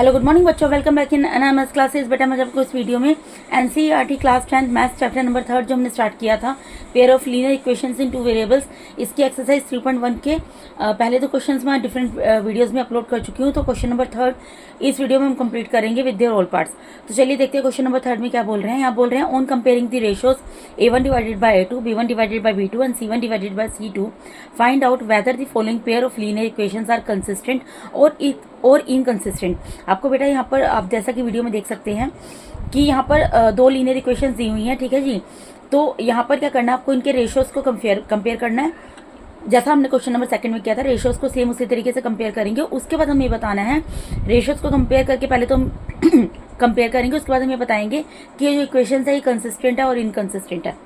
Hello good morning बच्चों, welcome back in NMS classes. बेटा मैं आपको इस वीडियो में NCERT class 10 maths chapter number 3 जो हमने स्टार्ट किया था, pair of linear equations in two variables, इसकी एक्सरसाइज 3.1 के पहले तो क्वेश्चंस मैं डिफरेंट वीडियोस में अपलोड कर चुकी हूँ। तो क्वेश्चन नंबर 3 इस वीडियो में हम कंप्लीट करेंगे विद देयर ऑल पार्ट्स। तो चलिए देखते हैं क्वेश्चन नंबर 3 में क्या बोल रहे हैं। यहाँ बोल रहे हैं on comparing the ratios A1 divided by A2, B1 divided by B2 and C1 divided by C2, find out whether the following pair of linear equations are consistent और इनकंसिस्टेंट। आपको बेटा यहाँ पर आप जैसा कि वीडियो में देख सकते हैं कि यहाँ पर दो लीनियर इक्वेशंस दी हुई हैं, ठीक है जी। तो यहाँ पर क्या करना है, आपको इनके रेशियोज को कंपेयर करना है, जैसा हमने क्वेश्चन नंबर 2 में किया था। रेशियोज को सेम उसी तरीके से कंपेयर करेंगे। उसके बाद हमें ये बताना है, रेशियोज को कंपेयर करके पहले तो हम कंपेयर करेंगे, उसके बाद हम ये बताएंगे कि ये जो इक्वेशन है ये कंसिस्टेंट है और इनकंसिस्टेंट है।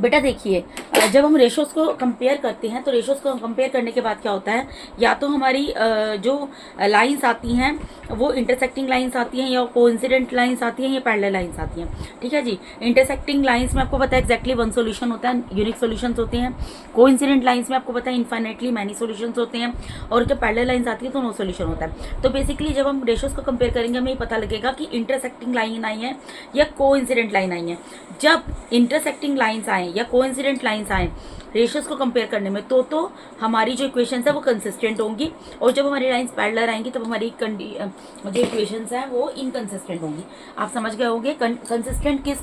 बेटा देखिए, जब हम रेशोज को कंपेयर करते हैं तो रेशोज को कंपेयर करने के बाद क्या होता है, या तो हमारी जो लाइंस आती हैं वो इंटरसेक्टिंग लाइंस आती हैं, या कोइंसिडेंट लाइंस आती हैं, या पैरेलल लाइंस आती हैं, ठीक है जी। इंटरसेक्टिंग लाइंस में आपको पता है एक्जैक्टली वन सोल्यूशन होता है, यूनिक सोल्यूशंस होते हैं। कोइंसिडेंट लाइंस में आपको पता है इनफाइनाइटली मैनी सोल्यूशंस होते हैं, और जब पैरेलल लाइंस आती है तो नो सोल्यूशन होता है। तो बेसिकली जब हम रेशोज को कंपेयर करेंगे हमें पता लगेगा कि इंटरसेक्टिंग लाइन आई है या कोइंसिडेंट लाइन आई है। जब इंटरसेक्टिंग लाइंस आए या कोइंसिडेंट लाइंस आए रेशियोज को कंपेयर करने में तो हमारी जो इक्वेशंस है वो कंसिस्टेंट होंगी, और जब हमारी लाइंस पैरेलल आएंगी तब हमारी जो इक्वेशंस हैं वो इनकंसिस्टेंट होंगी। आप समझ गए होंगे कंसिस्टेंट किस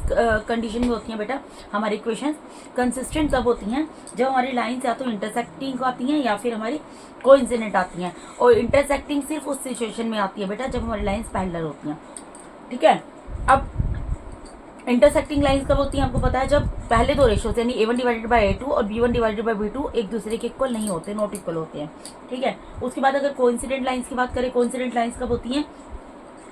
कंडीशन में होती हैं बेटा। हमारी इक्वेशंस कंसिस्टेंट तब होती हैं जब हमारी लाइंस या तो इंटरसेक्टिंग आती हैं या फिर हमारी कोइंसिडेंट आती हैं, और इंटरसेक्टिंग सिर्फ उस सिचुएशन में आती है बेटा जब हमारी लाइंस पैरेलल होती हैं, ठीक है। अब इंटरसेक्टिंग लाइंस कब होती हैं, आपको पता है जब पहले दो रेशियोज यानी A1 डिवाइडेड बाय A2 और B1 डिवाइडेड बाय B2 एक दूसरे के इक्वल नहीं होते, नॉट इक्वल होते हैं, ठीक है। उसके बाद अगर कोइंसिडेंट लाइंस की बात करें, कोइंसिडेंट लाइंस कब होती हैं,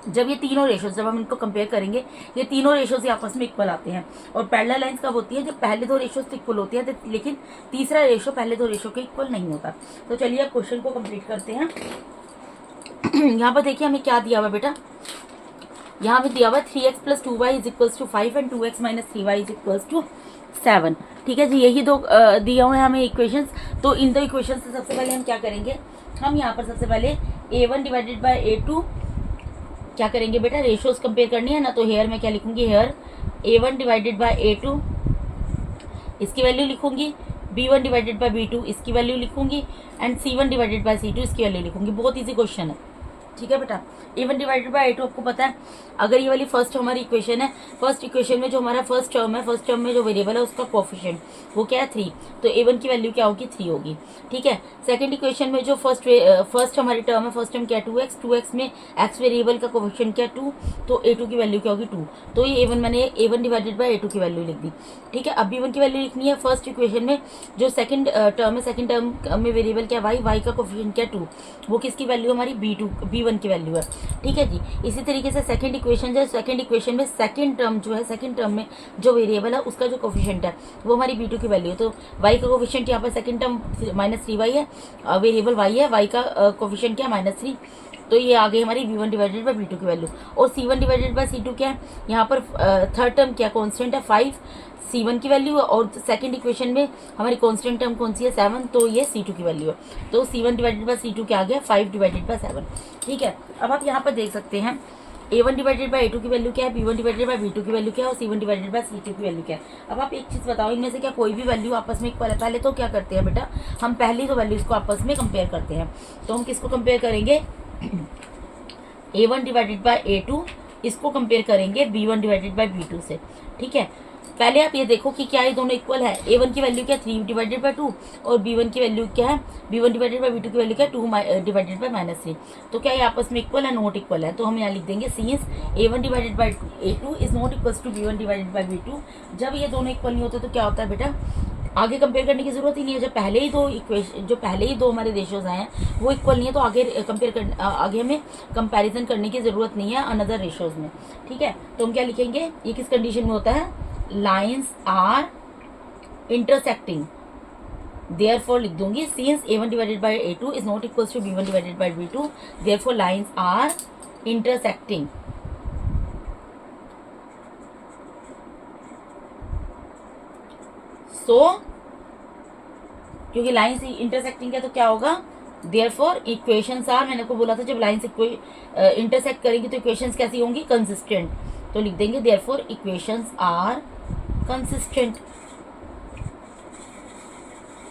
जब ये तीनों रेशियोज, जब हम इनको कंपेयर करेंगे ये तीनों रेशियोज आपस में इक्वल आते हैं। और पैरेलल लाइंस कब होती है, जब पहले दो रेशियोज इक्वल होती है लेकिन तीसरा रेशियो पहले दो रेशियो के इक्वल नहीं होता। तो चलिए अब क्वेश्चन को कंप्लीट करते हैं। यहाँ पर देखिए हमें क्या दिया हुआ बेटा, यहाँ पे दिया हुआ 3x + 2y = 5 and 2x - 3y = 7, ठीक है जी। यही दो दिए हुए हैं हमें इक्वेशंस। तो इन दो इक्वेशन से सबसे पहले हम क्या करेंगे, हम यहाँ पर सबसे पहले A1 डिवाइडेड बाय A2 क्या करेंगे बेटा, रेशियोज कंपेयर करनी है ना। तो हेयर में क्या लिखूंगी, hair A1 divided by A2 इसकी वैल्यू लिखूंगी, B1 डिवाइडेड बाय B2 इसकी वैल्यू लिखूंगी, and C1 divided by C2 इसकी वैल्यू लिखूंगी। बहुत ईजी क्वेश्चन है, ठीक है बेटा। A1 डिवाइडेड बाय A2 आपको पता है, अगर ये वाली फर्स्ट हमारी इक्वेशन है, फर्स्ट इक्वेशन में जो हमारा फर्स्ट टर्म है, फर्स्ट टर्म में जो वेरिएबल है उसका कोफिशिएंट वो क्या है 3, तो A1 की वैल्यू क्या होगी 3 होगी, ठीक है। सेकंड इक्वेशन में जो फर्स्ट हमारी टर्म है, फर्स्ट टर्म क्या है 2x में x वेरिएबल का कोफिशिएंट क्या है 2, तो A2 की वैल्यू क्या होगी 2। तो ये A1 मैंने A1 डिवाइडेड बाय A2 की वैल्यू लिख दी, ठीक है। अब B1 की वैल्यू लिखनी है, फर्स्ट इक्वेशन में जो सेकंड टर्म है, सेकंड टर्म में वेरिएबल क्या है y का कोफिशिएंट क्या है 2, वो किसकी वैल्यू हमारी B1 की वैल्यू है, ठीक है जी। इसी तरीके से सेकंड इक्वेशन जो सेकंड इक्वेशन में सेकंड टर्म जो है, सेकंड टर्म में जो वेरिएबल है उसका जो कोफिशिएंट है वो हमारी B2 की वैल्यू है। तो y का कोफिशिएंट यहाँ पर सेकंड टर्म -3y है, वेरिएबल y है, y का कोफिशिएंट क्या है -3, तो ये आ गई हमारी B1 डिवाइडेड बाय B2 की वैल्यू। और C1 डिवाइडेड बाय C2 क्या है, यहाँ पर थर्ड टर्म क्या कांस्टेंट है 5, C1 की वैल्यू है, और सेकंड इक्वेशन में हमारी कांस्टेंट टर्म कौन सी है 7, तो ये C2 की वैल्यू है। तो C1 डिवाइडेड बाय C2 क्या आ गया 5 डिवाइडेड बाय 7, ठीक है। अब आप यहाँ पर देख सकते हैं A1 डिवाइडेड बाय A2 की वैल्यू क्या है, B1 डिवाइडेड बाय B2 की वैल्यू क्या है, और C1 डिवाइडेड बाय C2 की वैल्यू क्या है। अब आप एक चीज़ बताओ, इनमें से क्या कोई भी वैल्यू आपस में इक्वल है। पहले तो क्या करते हैं बेटा, हम पहली तो वैल्यूज को आपस में कंपेयर करते हैं। तो हम किसको कंपेयर करेंगे, A1 डिवाइडेड बाय A2 इसको कंपेयर करेंगे B1 डिवाइडेड बाय B2 से, ठीक है। पहले आप ये देखो कि क्या ये दोनों इक्वल है। A1 की वैल्यू क्या 3 डिवाइडेड बाय 2, और B1 की वैल्यू क्या है, B1 डिवाइडेड बाय B2 की वैल्यू क्या है 2 डिवाइडेड बाय -3, तो क्या ये आपस में इक्वल है, नॉट इक्वल है। तो हम यहाँ लिख देंगे since A1 divided by A2 is not equal to B1 divided by B2। जब ये दोनों इक्वल नहीं होते तो क्या होता है बेटा, आगे कंपेयर करने की जरूरत ही नहीं है। जब पहले ही दो हमारे रेशियोज आए हैं वो इक्वल नहीं है, तो आगे हमें कंपैरिजन करने की जरूरत नहीं है अनदर रेशियोज में, ठीक है। तो हम क्या लिखेंगे, ये किस कंडीशन में होता है, लाइन्स आर इंटरसेक्टिंग, देयरफॉर लिख दूंगी since A1 divided by A2 is not equal to B1 divided by B2, therefore lines are intersecting. So क्योंकि लाइन्स इंटरसेक्टिंग है तो क्या होगा, देयरफॉर इक्वेशंस आर, मैंने आपको बोला था जब लाइन्स इंटरसेक्ट करेंगी तो इक्वेशंस कैसी होंगी, कंसिस्टेंट। तो लिख देंगे देयरफॉर इक्वेशंस आर कंसिस्टेंट।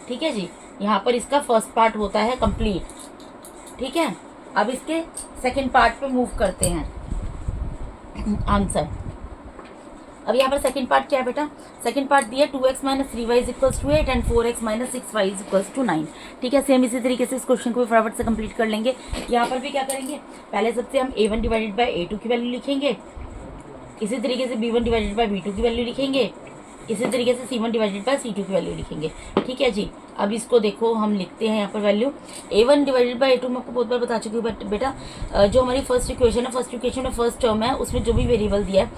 ठीक है जी, यहाँ पर इसका फर्स्ट पार्ट होता है कंप्लीट। ठीक है, अब इसके सेकंड पार्ट पे मूव करते हैं आंसर। अब यहाँ पर सेकंड पार्ट क्या है बेटा, सेकंड पार्ट दिया 2x - 3y = 8 and 4x - 6y = 9। ठीक है, सेम इसी तरीके से इस क्वेश्चन को भी फटाफट से कंप्लीट कर लेंगे। यहाँ पर भी क्या करेंगे, पहले सबसे हम a1 / a2 की वैल्यू लिखेंगे, इसी तरीके से b1 / b2 की वैल्यू लिखेंगे, इसी तरीके से c1 / c2 की वैल्यू लिखेंगे। ठीक है जी, अब इसको देखो हम लिखते हैं यहाँ पर वैल्यू a1 / a2 मैं आपको बहुत बार बता चुकी हूँ बेटा, जो हमारी फर्स्ट इक्वेशन है, फर्स्ट इक्वेशन में फर्स्ट टर्म है, उसमें जो भी वेरिएबल दिया है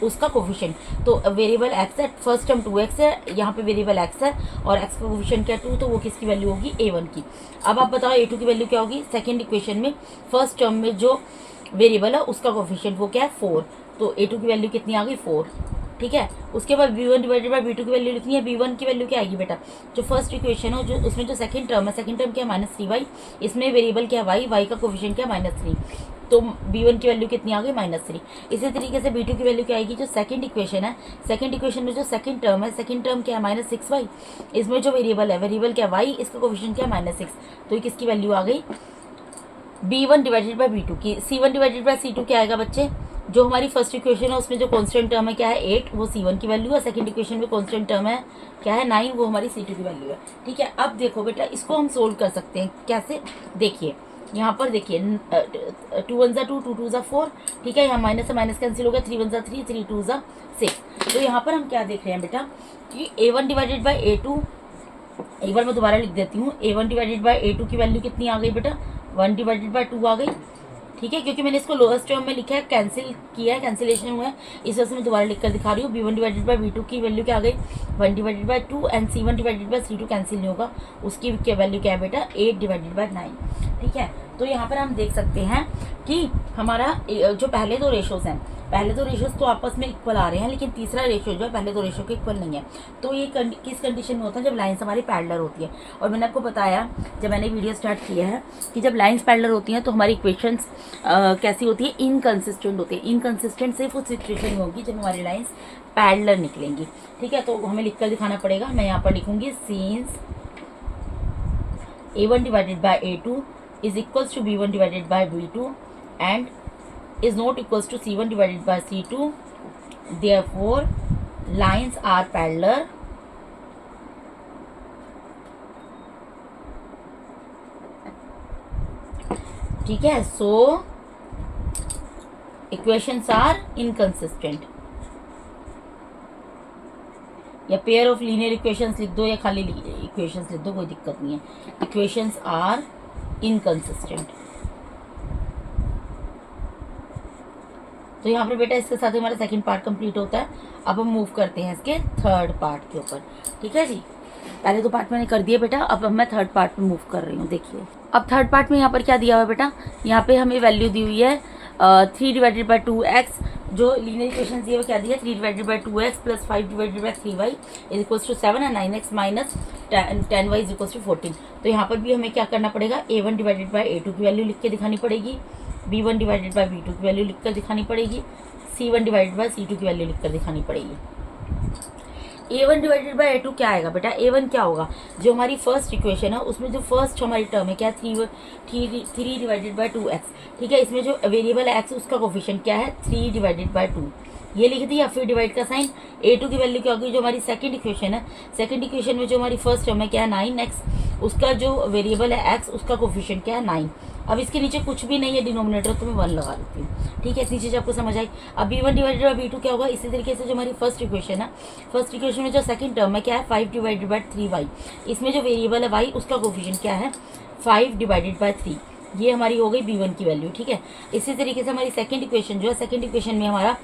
उसका कोफिशिएंट, तो वेरिएबल x है, फर्स्ट टर्म 2x है, यहाँ पे वेरिएबल x है और x का कोफिशिएंट क्या है 2, तो वो किसकी वैल्यू होगी, a1 की। अब आप बताओ a2 की वैल्यू क्या होगी, सेकेंड इक्वेशन में फर्स्ट टर्म में जो वेरिएबल है उसका कोफिशिएंट वो क्या है 4, तो a2 की वैल्यू कितनी आ गई 4। ठीक है, उसके बाद b1 / b2 की वैल्यू लिखनी है। b1 की वैल्यू क्या आएगी बेटा, जो फर्स्ट इक्वेशन हो, जो उसमें जो सेकंड टर्म है, सेकंड टर्म क्या है -3y, इसमें वेरिएबल क्या है y का कोफिशिएंट क्या है -3, तो b1 की वैल्यू कितनी आ गई -3। इसी तरीके से b2 की वैल्यू क्या आएगी, जो सेकंड इक्वेशन है, सेकंड इक्वेशन में जो सेकंड टर्म है, सेकंड टर्म क्या है -6y, इसमें जो वेरिएबल है, वेरिएबल क्या है y, इसका कोफिशिएंट क्या है -6, तो ये किसकी वैल्यू आ गई, b1 / b2 की। c1 / c2 क्या आएगा बच्चे, जो हमारी फर्स्ट इक्वेशन है उसमें जो कांस्टेंट टर्म है क्या है 8, वो c1 की वैल्यू है, सेकंड इक्वेशन में कांस्टेंट टर्म है क्या है 9, वो हमारी c2 की वैल्यू है। ठीक है, अब देखो बेटा इसको हम सोल्व कर सकते हैं कैसे, देखिए यहाँ पर देखिए 2 1 = 2, 2 2 = 4। ठीक है, यहाँ माइनस से माइनस कैंसिल हो गया, 3 1 = 3, 3 2 = 6। तो यहाँ पर हम क्या देख रहे हैं बेटा कि a1 / a2, एक बार मैं दोबारा लिख देती हूँ, a1 / a2 की वैल्यू कितनी आ गई बेटा, 1 / 2 आ गई। ठीक है, क्योंकि मैंने इसको लोएस्ट टर्म में लिखा है, कैंसिल किया है, कैंसिलेशन हुआ है, इस वजह से मैं दोबारा लिख कर दिखा रही हूँ। b1 / b2 की वैल्यू क्या आ गई 1 / 2 एंड c1 / c2 कैंसिल नहीं होगा, उसकी क्या वैल्यू क्या है बेटा 8 / 9। ठीक है, तो यहाँ पर हम देख सकते हैं कि हमारा जो पहले दो रेशोज हैं, पहले दो रेशोज तो आपस में इक्वल आ रहे हैं, लेकिन तीसरा रेशो जो है पहले दो रेशो के इक्वल नहीं है। तो ये किस कंडीशन में होता है, जब लाइन्स हमारी पैरेलल होती है। और मैंने आपको बताया जब मैंने वीडियो स्टार्ट किया है कि जब लाइन्स पैरेलल होती हैं तो हमारी इक्वेशंस कैसी होती है, इनकंसिस्टेंट होती है। इनकंसिस्टेंट सिर्फ उस सिचुएशन में होगी जब हमारी लाइन्स पैरेलल निकलेंगी। ठीक है, तो हमें लिख कर दिखाना पड़ेगा। मैं यहाँ पर लिखूंगी scenes a1 / a2 is equals to b1 / b2 and is not equals to c1 / c2, therefore lines are parallel ठीक है, so equations are inconsistent, या पेयर ऑफ लीनियर इक्वेशंस लिख दो या खाली इक्वेशंस लिख दो, कोई दिक्कत नहीं है। Equations are inconsistent. तो यहाँ पर बेटा इसके साथ हमारा सेकंड पार्ट कंप्लीट होता है। अब हम मूव करते हैं इसके थर्ड पार्ट के ऊपर। ठीक है जी, पहले दो पार्ट मैंने कर दिए बेटा, अब मैं थर्ड पार्ट में मूव कर रही हूँ। देखिए अब थर्ड पार्ट में यहाँ पर क्या दिया हुआ है बेटा, यहाँ पे हमें वैल्यू दी हुई है 3 / 2x, जो लीनियर इक्वेशन दिए हुए क्या दिया 3 / 2x + 5 / 3y = 7 and 9x - 10y = 14। तो यहाँ पर भी हमें क्या करना पड़ेगा, a1 / a2 की वैल्यू लिख के दिखानी पड़ेगी, b1 / b2 की वैल्यू लिख कर दिखानी पड़ेगी, c1 / c2 की वैल्यू लिख कर दिखानी पड़ेगी। a1 / a2 क्या आएगा बेटा, a1 क्या होगा, जो हमारी फर्स्ट इक्वेशन है उसमें जो फर्स्ट हमारी टर्म है क्या 3 / 2x। ठीक है, इसमें जो वेरिएबल है x उसका कोफिशिएंट क्या है 3 / 2, ये लिख दिया, फिर डिवाइड का साइन। a2 की वैल्यू क्या होगी, जो हमारी सेकंड इक्वेशन है, सेकंड इक्वेशन में जो हमारी फर्स्ट टर्म है क्या है 9x, उसका जो वेरिएबल है x उसका कोफिशिएंट क्या है 9। अब इसके नीचे कुछ भी नहीं है डिनोमिनेटर, तो मैं 1 लगा देती हूँ। ठीक है, इतनी चीज़ आपको समझ आई। अब b1 / b2 क्या होगा, इसी तरीके से जो हमारी फर्स्ट इक्वेशन है, फर्स्ट इक्वेशन में जो सेकंड टर्म है क्या है 5 / 3y, इसमें जो वेरिएबल है y उसका कोफिशिएंट क्या है 5 / 3, ये हमारी हो गई b1 की वैल्यू। ठीक है, इसी तरीके से हमारी सेकंड इक्वेशन जो है, सेकंड इक्वेशन में हमारा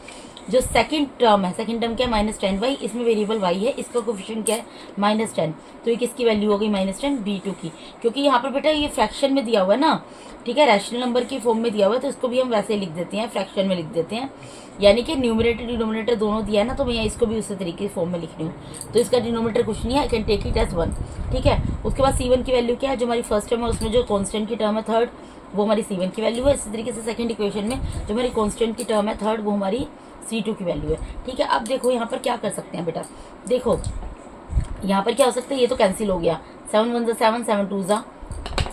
जो सेकंड टर्म है, सेकंड टर्म क्या है -10y, इसमें वेरिएबल y है, इसका कोफिशिएंट क्या है -10, तो ये किसकी वैल्यू हो गई -10 b2 की, क्योंकि यहाँ पर बेटा ये फ्रैक्शन में दिया हुआ है ना, ठीक है, रैशनल नंबर की फॉर्म में दिया हुआ है, तो इसको भी हम वैसे लिख देते हैं, फ्रैक्शन में लिख देते हैं, यानी कि न्यूमरेटर डिनोमिनेटर दोनों दिया है ना, तो मैं इसको भी उसी तरीके फॉर्म में लिख रही हूँ, तो इसका डिनोमिनेटर कुछ नहीं है, I can take it as 1, ठीक है। उसके बाद C1 की वैल्यू क्या है, जो हमारी फर्स्ट टर्म है उसमें जो कॉन्स्टेंट की टर्म है थर्ड, वो हमारी C1 की वैल्यू है। इसी तरीके से सेकंड इक्वेशन में जो हमारी कांस्टेंट की टर्म है थर्ड, वो हमारी C2 की वैल्यू है, ठीक है। अब देखो यहाँ पर क्या कर सकते हैं बेटा, देखो यहाँ पर क्या हो सकता है, ये तो कैंसिल हो गया, 7 1 7 7 2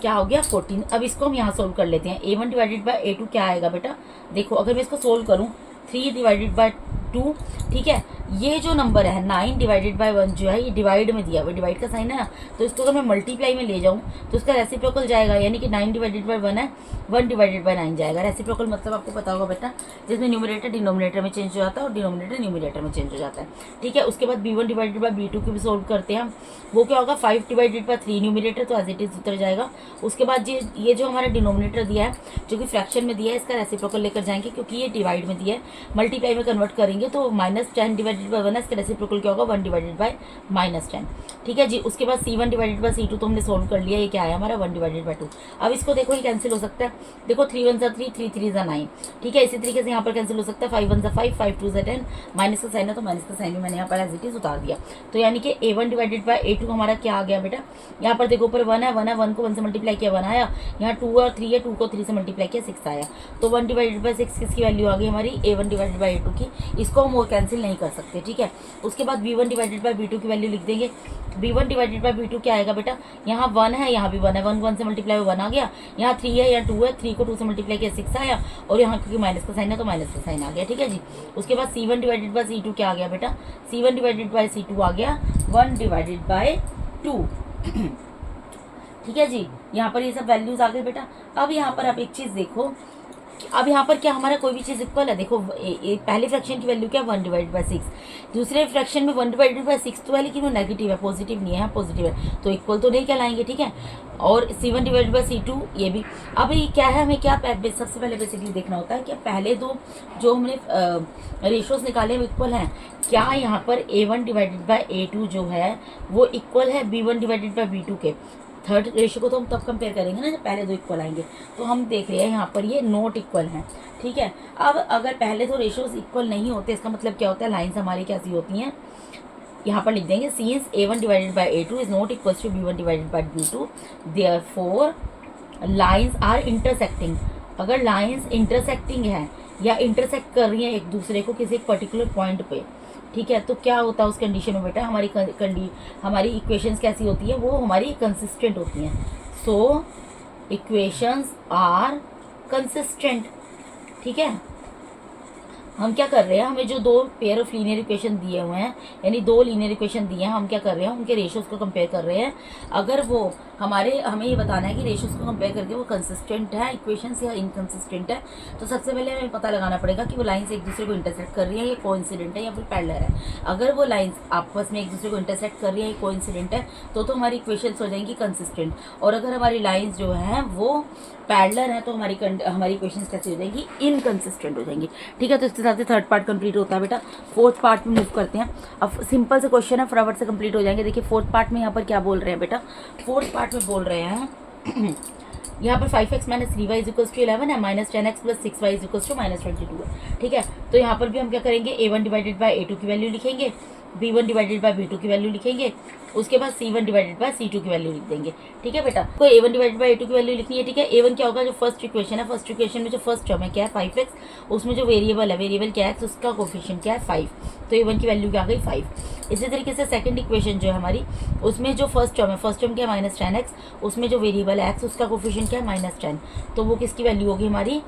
क्या हो गया 14। अब इसको हम यहाँ सोल्व कर लेते हैं, A1 डिवाइडेड बाई A2 क्या आएगा बेटा, देखो अगर मैं इसको सोल्व करूँ 3 डिवाइडेड बाई 2, ठीक है, ये जो नंबर है 9 डिवाइडेड बाई 1 जो है ये डिवाइड में दिया हुआ, डिवाइड का साइन है ना, तो इसको अगर मैं मल्टीप्लाई में ले जाऊँ तो इसका रेसिप्रोकल जाएगा, यानी कि 9 डिवाइडेड बाई 1 है, 1 डिवाइडेड बाई 9 जाएगा। रेसिप्रोकल मतलब आपको पता होगा बेटा, जिसमें न्यूमरेटर डिनोमिनेटर में चेंज हो जाता है और डिनोमिनेटर न्यूमरेटर में चेंज हो जाता है, ठीक है। उसके बाद B1 डिवाइडेड बाई B2 की भी सोल्व करते हैं हम, वो क्या होगा 5 डिवाइडेड बाई 3 न्यूमरेटर, तो एज इट इज उतर जाएगा। उसके बाद ये जो हमारा डिनोमिनेटर दिया है जो कि फ्रैक्शन में दिया है, इसका रेसिप्रोकल लेकर जाएंगे, क्योंकि ये डिवाइड में दिया है, मल्टीप्लाई में कन्वर्ट करेंगे तो -10 डिवाइडेड बाई 1 है, इसका रेसिप्रोकल क्या होगा 1 डिवाइडेड बाई -10, ठीक है जी। उसके बाद C1 डिवाइडेड बाई C2 तो हमने सोल्व कर लिया, ये क्या है हमारा 1 डिवाइडेड बाई 2। अब इसको देखो ये कैंसिल हो सकता है, देखो 3 1 3 3 3 9, ठीक है। इसी तरीके से यहाँ पर कैंसिल हो सकता है, 5 1 5 5 2 10, माइनस का साइन है तो माइनस का साइन भी मैंने यहाँ पर एज इट इज उतार दिया, तो यानी कि A1 डिवाइडेड बाई A2 हमारा क्या आ गया बेटा, यहाँ पर देखो ऊपर 1 है, 1 को 1 से मल्टीप्लाई किया 1 आया, यहाँ 2 और 3 है, 2 को 3 से मल्टीप्लाई किया 6 आया, तो 1 डिवाइडेड बाई 6 किसकी वैल्यू आ गई हमारी A1 डिवाइडेड बाई A2 की, इसको हम और कैंसिल नहीं कर सकते, ठीक है। उसके बाद B1 डिवाइडेड बाई B2 की वैल्यू लिख देंगे, B1 डिवाइडेड बाई B2 क्या आएगा बेटा, यहाँ 1 है, यहाँ भी 1 है, 1 को 1 से मल्टीप्लाई 1 आ गया, यहाँ 3 है, यहाँ 2 है, 3 को 2 से मल्टीप्लाई किया 6 आया, और यहाँ क्योंकि माइनस का साइन है तो माइनस का साइन आ गया, ठीक है जी। उसके बाद C1 डिवाइडेड बाई C2 क्या आ गया बेटा, C1 डिवाइडेड बाई C2 आ गया 1 डिवाइडेड बाई 2, ठीक है जी। यहाँ पर ये सब वैल्यूज आ गए बेटा। अब यहाँ पर आप एक चीज देखो, अब यहाँ पर क्या हमारा कोई भी चीज इक्वल है, देखो पहले फ्रैक्शन की वैल्यू क्या 1 डिवाइड बाई 6, दूसरे फ्रैक्शन में 1 डिवाइडेड बाई 6 तो है, लेकिन वो नेगेटिव है, पॉजिटिव नहीं है, पॉजिटिव है, तो इक्वल तो नहीं कहलाएंगे, ठीक है। और C1 डिवाइड बाई C2 ये भी। अब ये क्या है, हमें क्या सबसे पहले बेसिकली देखना होता है कि पहले दो जो हमने रेशोज निकाले वो इक्वल हैं क्या, यहाँ पर A1 डिवाइडेड बाई A2 जो है वो इक्वल है B1 डिवाइडेड बाई B2 के। थर्ड रेशो को तो हम तब कंपेयर करेंगे ना जब पहले दो इक्वल आएंगे, तो हम देख रहे हैं यहाँ पर ये नॉट इक्वल हैं, ठीक है। अब अगर पहले दो रेशोज इक्वल नहीं होते, इसका मतलब क्या होता है, लाइंस हमारी कैसी होती हैं, यहाँ पर लिख देंगे since A1 divided by A2 is not equal to B1 divided by B2 therefore lines are intersecting. अगर लाइंस इंटरसेक्टिंग है या इंटरसेक्ट कर रही हैं एक दूसरे को किसी एक पर्टिकुलर पॉइंट पे, ठीक है, तो क्या होता है उस कंडीशन में बेटा, हमारी इक्वेशंस कैसी होती है, वो हमारी कंसिस्टेंट होती हैं। सो इक्वेशंस आर कंसिस्टेंट, ठीक है। हम क्या कर रहे हैं, हमें जो दो पेयर ऑफ लीनियर इक्वेशन दिए हुए हैं, यानी दो लीनियर इक्वेशन दिए हैं, हम क्या कर रहे हैं उनके रेशियोज को कंपेयर कर रहे हैं। अगर वो हमें ये बताना है कि रेशियोज को कंपेयर करके वो कंसिस्टेंट है इक्वेशन या इनकंसिस्टेंट है, तो सबसे पहले हमें पता लगाना पड़ेगा कि वो लाइंस एक दूसरे को इंटरसेक्ट कर रही है, ये कोइंसिडेंट है या फिर पैरेलल है। अगर वो लाइंस आपस में एक दूसरे को इंटरसेक्ट कर रही है, ये कोइंसिडेंट है, तो हमारी इक्वेशंस हो जाएंगी कंसिस्टेंट। और अगर हमारी लाइंस जो है वो पैरेलल है, तो हमारी इक्वेशंस कैसी हो जाएंगी, इनकंसिस्टेंट हो जाएंगी, ठीक है। तो इसके साथ थर्ड पार्ट कंप्लीट होता है बेटा। फोर्थ पार्ट में मूव करते हैं। अब सिंपल से क्वेश्चन है, फटाफट से कंप्लीट हो जाएंगे। देखिए फोर्थ पार्ट में यहाँ पर क्या बोल रहे हैं बेटा, फोर्थ पार्ट में बोल रहे हैं यहाँ पर 5x minus 3y is equal to 11 है, minus 10x plus 6y is equal to minus 22 है, ठीक है। तो यहाँ पर भी हम क्या करेंगे, A1 डिवाइडेड बाई A2 की वैल्यू लिखेंगे, B1 डिवाइडेड बाई B2 की वैल्यू लिखेंगे, उसके बाद C1 डिवाइडेड बाई C2 की वैल्यू लिख देंगे, ठीक है बेटा। तो A1 डिवाइडेड बाई A2 की वैल्यू लिखनी है, ठीक है। A1 क्या होगा, जो फर्स्ट इक्वेशन है, फर्स्ट इक्वेशन में जो फर्स्ट टर्म है क्या है 5x, उसमें जो वेरिएबल है, वेरिएबल क्या है, उसका कोफिशिएंट क्या है 5, तो A1 की वैल्यू क्या आ गई 5। इसी तरीके से सेकंड इक्वेशन जो है हमारी, उसमें जो फर्स्ट टर्म है, फर्स्ट टर्म क्या है माइनस 10x, उसमें जो वेरिएबल है x, उसका कोफिशिएंट क्या है माइनस 10, तो वो किसकी वैल्यू होगी, हमारी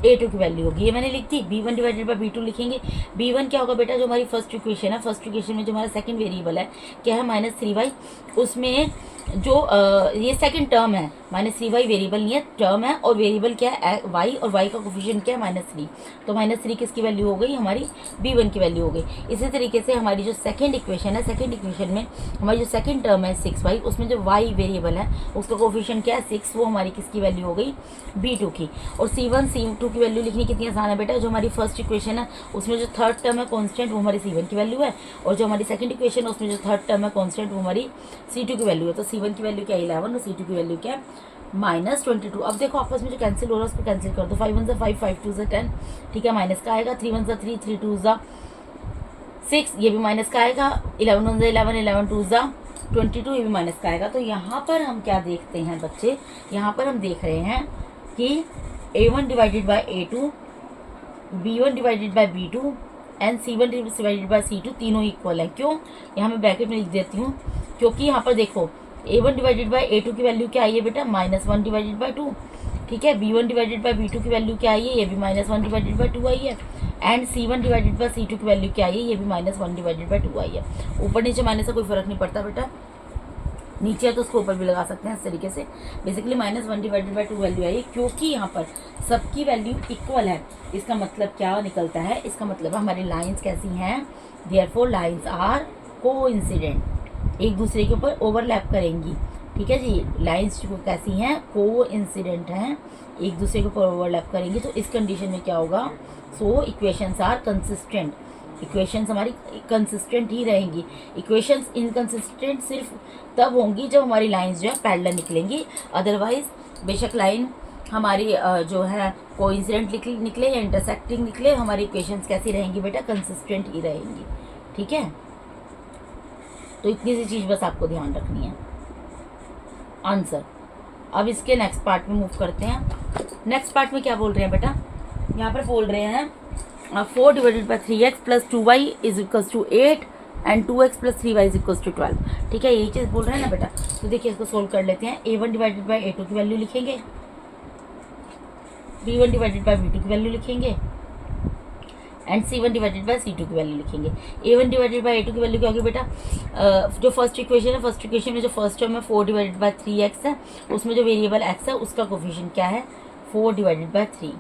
A2 की वैल्यू होगी। ये मैंने लिख दी। B1 डिवाइडेड बाई B2 लिखेंगे। B1 क्या होगा बेटा, जो हमारी फर्स्ट इक्वेशन है, फर्स्ट इक्वेशन में जो हमारा सेकंड वेरिएबल है क्या है माइनस 3y, उसमें जो ये सेकंड टर्म है -3y वेरिएबल नहीं है, टर्म है, और वेरिएबल क्या है y, और y का कोफिशिएंट क्या है -3, तो -3 किसकी वैल्यू हो गई हमारी b1 की वैल्यू हो गई। इसी तरीके से हमारी जो सेकंड इक्वेशन है, सेकंड इक्वेशन में हमारी जो सेकंड टर्म है 6y, उसमें जो y वेरिएबल है उसका कोफिशिएंट क्या है 6, वो हमारी किसकी वैल्यू हो गई b2 की। और c1 c2 की वैल्यू लिखनी कितनी आसान है बेटा, जो हमारी फर्स्ट इक्वेशन है उसमें जो थर्ड टर्म है कॉन्स्टेंट वो हमारी c1 की वैल्यू है, और जो हमारी सेकंड इक्वेशन है उसमें जो थर्ड टर्म है कॉन्स्टेंट वो हमारी c2 की वैल्यू है। तो c1 की वैल्यू क्या है 11 और c2 की वैल्यू क्या है -22। अब देखो आपस में जो कैंसिल हो रहा है उसको कैंसिल कर दो, 5 1 5 5 2 10, ठीक है, माइनस का आएगा, 3 1 3 3 2 6, ये भी माइनस का आएगा, 11 1 11 11 2 22, ये भी माइनस का आएगा। तो यहाँ पर हम क्या देखते हैं बच्चे, यहाँ पर हम देख रहे हैं कि a1 divided by a2, b1 divided by b2 and c1 divided by c2 तीनों इक्वल है। क्यों, यहाँ मैं ब्रैकेट में लिख देती हूँ, क्योंकि यहाँ पर देखो a1 डिवाइडेड बाई a2 की वैल्यू क्या आई है बेटा -1 डिवाइडेड बाई 2, ठीक है, b1 डिवाइडेड बाई b2 की वैल्यू क्या आई है, ये भी -1 डिवाइडेड बाई 2 आई है, and c1 divided by c2 की वैल्यू क्या आई है, ये भी -1 डिवाइडेड बाई 2 आई है। ऊपर नीचे माइनस से कोई फर्क नहीं पड़ता बेटा, नीचे है तो उसको ऊपर भी लगा सकते हैं इस तरीके से। बेसिकली -1 डिवाइडेड बाई 2 वैल्यू आई है, क्योंकि यहाँ पर सबकी वैल्यू इक्वल है। इसका मतलब क्या निकलता है, इसका मतलब हमारी लाइंस कैसी हैं, देयरफॉर लाइंस आर कोइंसिडेंट, एक दूसरे के ऊपर ओवरलैप करेंगी, ठीक है जी। लाइंस कैसी हैं, कोइंसिडेंट हैं, एक दूसरे के ऊपर ओवरलैप करेंगी, तो इस कंडीशन में क्या होगा, सो इक्वेशंस आर कंसिस्टेंट, इक्वेशंस हमारी कंसिस्टेंट ही रहेंगी। इक्वेशंस इनकंसिस्टेंट सिर्फ तब होंगी जब हमारी लाइंस जो है पैरेलल निकलेंगी, अदरवाइज बेशक लाइन हमारी जो है कोइंसिडेंट निकले या इंटरसेक्टिंग निकले, हमारी इक्वेशंस कैसी रहेंगी बेटा, कंसिस्टेंट ही रहेंगी, ठीक है। तो इतनी सी चीज़ बस आपको ध्यान रखनी है। आंसर, अब इसके नेक्स्ट पार्ट में मूव करते हैं। नेक्स्ट पार्ट में क्या बोल रहे हैं बेटा, यहाँ पर बोल रहे हैं 4 divided by 3x plus 2y is equals to 8 and 2x plus 3y is equals to 12, ठीक है, यही चीज़ बोल रहे हैं ना बेटा। तो देखिए इसको सोल्व कर लेते हैं। a1 डिवाइडेड बाई a2 की वैल्यू लिखेंगे, b1 डिवाइडेड बाई b2 की वैल्यू लिखेंगे, and c1 divided by c2 की वैल्यू लिखेंगे। a1 डिवाइडेड बाई a2 की वैल्यू क्या होगी बेटा, जो फर्स्ट इक्वेशन है, फर्स्ट इक्वेशन में जो फर्स्ट टर्म है 4 डिवाइडेड बाई 3x है, उसमें जो वेरिएबल x है उसका कोफिशिएंट क्या है 4 डिवाइडेड बाई 3,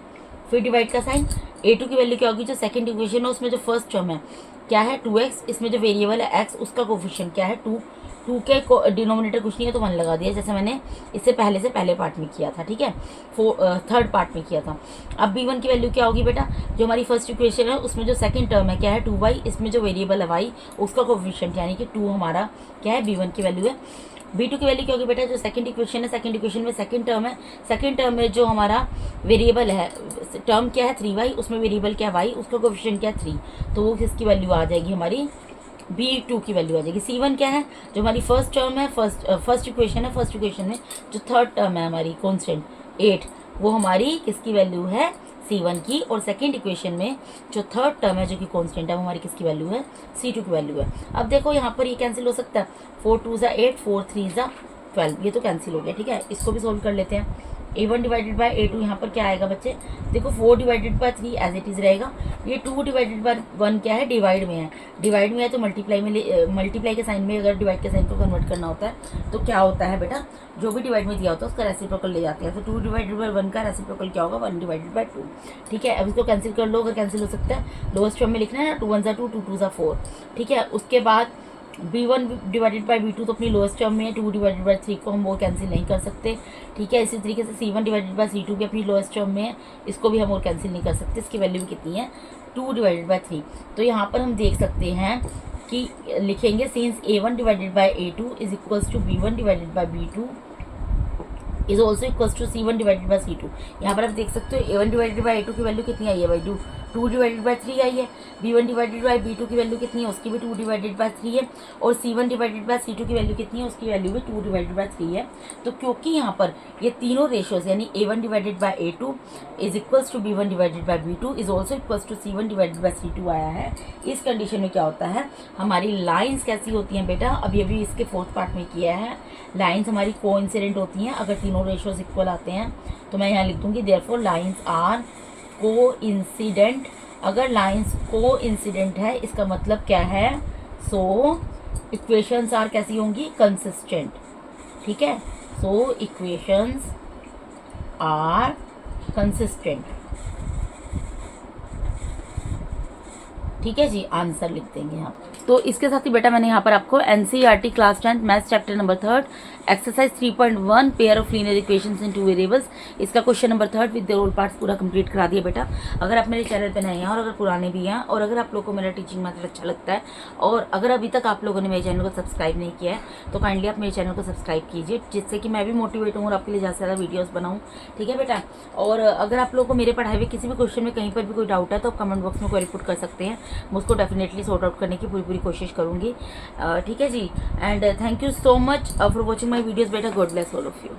फिर डिवाइड का साइन। a2 की वैल्यू क्या होगी, जो सेकंड इक्वेशन है उसमें जो फर्स्ट टर्म है क्या है 2x, इसमें जो वेरिएबल है x उसका कोफिशिएंट क्या है 2, 2 के डिनोमिनेटर कुछ नहीं है तो 1 लगा दिया, जैसे मैंने इससे पहले पार्ट में किया था, ठीक है, थर्ड पार्ट में किया था। अब b1 की वैल्यू क्या होगी बेटा, जो हमारी फर्स्ट इक्वेशन है उसमें जो सेकंड टर्म है क्या है 2y, इसमें जो वेरिएबल है y उसका कोफिशिएंट यानी कि 2 हमारा क्या है b1 की वैल्यू है। b2 की वैल्यू क्या होगी बेटा, जो सेकंड इक्वेशन है, सेकंड इक्वेशन में सेकंड टर्म है, सेकंड टर्म में जो हमारा वेरिएबल है, टर्म क्या है 3y, उसमें वेरिएबल क्या है y, उसका कोफिशिएंट क्या है 3, तो वो किसकी वैल्यू आ जाएगी हमारी b2 की वैल्यू आ जाएगी। c1 क्या है, जो हमारी फर्स्ट टर्म है, फर्स्ट इक्वेशन है, फर्स्ट इक्वेशन में जो थर्ड टर्म है हमारी कॉन्स्टेंट 8, वो हमारी किसकी वैल्यू है c1 की, और सेकंड इक्वेशन में जो थर्ड टर्म है जो कि कांस्टेंट है वो हमारी किसकी वैल्यू है c2 की वैल्यू है। अब देखो यहाँ पर ये कैंसिल हो सकता है, 4 2 8 4 3 12, ये तो कैंसिल हो गया, ठीक है। इसको भी सोल्व कर लेते हैं। a1 डिवाइडेड बाई a2 यहाँ पर क्या आएगा बच्चे, देखो 4 divided by 3 as it is रहेगा, ये 2 डिवाइडेड बाई 1 क्या है डिवाइड में है, डिवाइड में है तो मल्टीप्लाई में, मल्टीप्लाई के साइन में अगर डिवाइड के साइन को कन्वर्ट करना होता है तो क्या होता है बेटा, जो भी डिवाइड में दिया होता है उसका रेसिप्रोकल ले जाते हैं, तो 2 डिवाइडेड बाई 1 का रेसिप्रोकल क्या होगा 1 डिवाइडेड बाई 2, ठीक है। अब इसको कैंसिल कर लो, अगर कैंसिल हो सकता है लोएस्ट फॉर्म में लिखना है ना, 2 1 2 2 2 4, ठीक है। उसके बाद b1 डिवाइडेड बाई b2 तो अपनी लोएस्ट टर्म में है, 2 डिवाइडेड बाई 3 को हम वो कैंसिल नहीं कर सकते, ठीक है। इसी तरीके से c1 डिवाइडेड बाई c2 भी अपनी लोएस्ट टर्म में है, इसको भी हम और कैंसिल नहीं कर सकते, इसकी वैल्यू कितनी है 2 डिवाइडेड बाई 3। तो यहाँ पर हम देख सकते हैं कि लिखेंगे since a1 divided by a2 is equals to b1 divided by b2 is also equals to c1 divided by c2। यहाँ पर आप देख सकते हो a1 डिवाइडेड बाई a2 की वैल्यू कितनी आई है भाई 2 डिवाइडेड बाई 3 आई है, b1 डिवाइडेड बाई b2 की वैल्यू कितनी है उसकी भी 2 डिवाइडेड बाई 3 है, और c1 डिवाइडेड बाई c2 की वैल्यू कितनी है उसकी वैल्यू भी 2 डिवाइडेड बाई 3 है। तो क्योंकि यहाँ पर ये तीनों रेशियोज यानी a1 divided by a2 is equals to b1 divided by b2 is also equals to c1 divided by c2 आया है, इस कंडीशन में क्या होता है हमारी लाइन्स कैसी होती हैं बेटा, अब ये भी इसके फोर्थ पार्ट में किया है, लाइन्स हमारी कोइंसिडेंट होती हैं अगर तीनों रेशियोज इक्वल आते हैं, तो मैं यहाँ लिख दूंगी देयरफॉर लाइन्स आर कोइंसिडेंट। अगर लाइंस कोइंसिडेंट है इसका मतलब क्या है, सो इक्वेशंस आर कैसी होंगी कंसिस्टेंट, ठीक है। सो इक्वेशंस आर कंसिस्टेंट, ठीक है जी, आंसर लिख देंगे यहाँ पर। तो इसके साथ ही बेटा मैंने यहाँ पर आपको NCERT class 10 maths chapter number 3 exercise 3.1 pair of linear equations in two variables, इसका question number 3 with the role parts पूरा कंप्लीट करा दिया बेटा। अगर आप मेरे चैनल पे नए हैं और अगर पुराने भी हैं और अगर आप लोगों को मेरा टीचिंग मेथड अच्छा लगता है और अगर अभी तक आप लोगों ने मेरे चैनल को सब्सक्राइब नहीं किया है तो काइंडली आप मेरे चैनल को सब्सक्राइब कीजिए, जिससे कि मैं भी मोटिवेट हूँ और आपके लिए ज़्यादा से ज़्यादा वीडियोज़ बनाऊँ, ठीक है बेटा। और अगर आप लोगों को मेरे पढ़ाए हुए किसी भी क्वेश्चन में कहीं पर भी कोई डाउट है तो आप कमेंट बॉक्स में क्वेरी पुट कर सकते हैं, मैं उसको डेफिनेटली सॉर्ट आउट करने की पूरी कोशिश करूँगी, ठीक है जी। And thank you so much for watching my videos बेटा। God bless all of you.